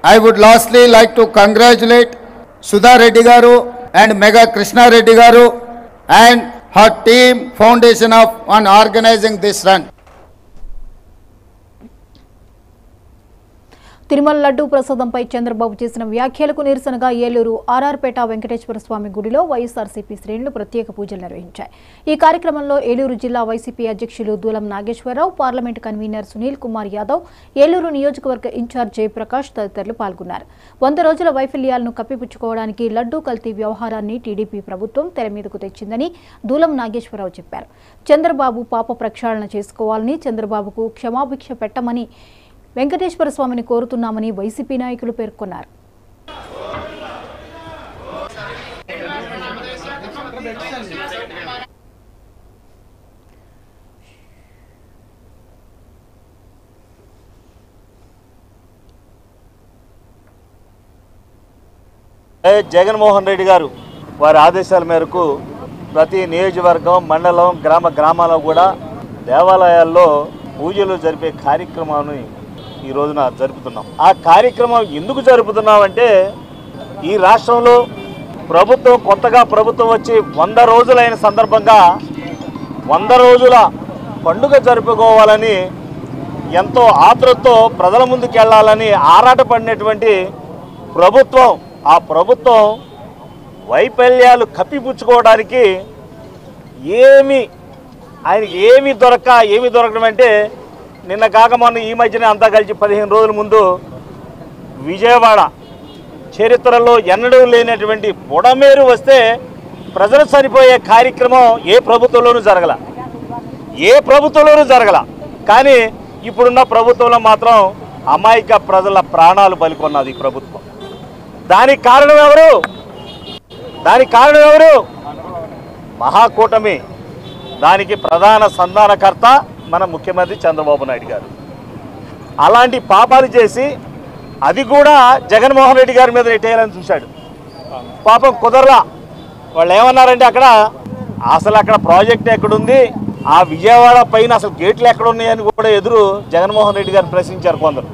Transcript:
I would lastly like to congratulate Sudha Reddy Garu and Mega Krishna Reddy Garu and her team foundation on organizing this run. Tirumala laddu ప్రసాదంపై Chandrababu చేసిన వ్యాఖ్యలకు నిరసనగా ఏలూరు ఆర్ఆర్పేట వెంకటేశ్వర స్వామి గుడిలో వైఎస్ఆర్సీపీ శ్రేణులు ప్రత్యేక పూజలు నిర్వహించాయి. ఈ కార్యక్రమంలో ఏలూరు జిల్లా వైసీపీ అధ్యక్షులు దూలం నాగేశ్వరరావు, పార్లమెంటు కన్వీనర్ సునీల్ కుమార్ యాదవ్, ఏలూరు నియోజకవర్గ ఇన్ఛార్జ్ జయప్రకాష్ తదితరులు పాల్గొన్నారు. 100 రోజుల వైఫల్యాలను కప్పిపుచ్చుకోవడానికి లడ్డూ కల్తీ వ్యవహారాన్ని టీడీపీ ప్రభుత్వం తెర మీదకు తెచ్చిందని దూలం నాగేశ్వరరావు చెప్పారు. చంద్రబాబు పాప ప్రక్షాళన చేసుకోవాలని, చంద్రబాబుకు క్షమాభిక్ష పెట్టమని వెంకటేశ్వర స్వామిని కోరుతున్నామని వైసీపీ నాయకులు పేర్కొన్నారు. జగన్మోహన్ రెడ్డి గారు వారి ఆదేశాల మేరకు ప్రతి నియోజకవర్గం, మండలం, గ్రామాల్లో కూడా దేవాలయాల్లో పూజలు జరిపే కార్యక్రమాన్ని ఈ రోజున జరుపుతున్నాం. ఆ కార్యక్రమం ఎందుకు జరుపుతున్నామంటే ఈ రాష్ట్రంలో కొత్తగా ప్రభుత్వం వచ్చి 100 రోజులైన సందర్భంగా 100 రోజుల పండుగ జరుపుకోవాలని ఎంతో ఆతృతతో ప్రజల ముందుకు వెళ్ళాలని ఆరాటపడినటువంటి ప్రభుత్వం, ఆ ప్రభుత్వం వైఫల్యాలు కప్పిపుచ్చుకోవడానికి ఆయనకి ఏమీ దొరకడం అంటే నిన్న కాక మొన్న ఈ మధ్యనే అంతా కలిసి 15 రోజుల ముందు విజయవాడ చరిత్రలో ఎన్నడూ లేనటువంటి బుడమేరు వస్తే ప్రజలు చనిపోయే కార్యక్రమం ఏ ప్రభుత్వంలోనూ జరగల. కానీ ఇప్పుడున్న ప్రభుత్వంలో మాత్రం అమాయక ప్రజల ప్రాణాలు బలికొన్నది ఈ ప్రభుత్వం. దానికి కారణం ఎవరు? మహాకూటమి. దానికి ప్రధాన సంధానకర్త మన ముఖ్యమంత్రి చంద్రబాబు నాయుడు గారు. అలాంటి పాపాలు చేసి అది కూడా జగన్మోహన్ రెడ్డి గారి మీద నెట్టేయాలని చూశాడు. పాపం కుదరలా. వాళ్ళు ఏమన్నారంటే అక్కడ ప్రాజెక్ట్ ఎక్కడుంది, ఆ విజయవాడ పైన అసలు గేట్లు ఎక్కడున్నాయని కూడా జగన్మోహన్ రెడ్డి గారిని ప్రశ్నించారు కొందరు.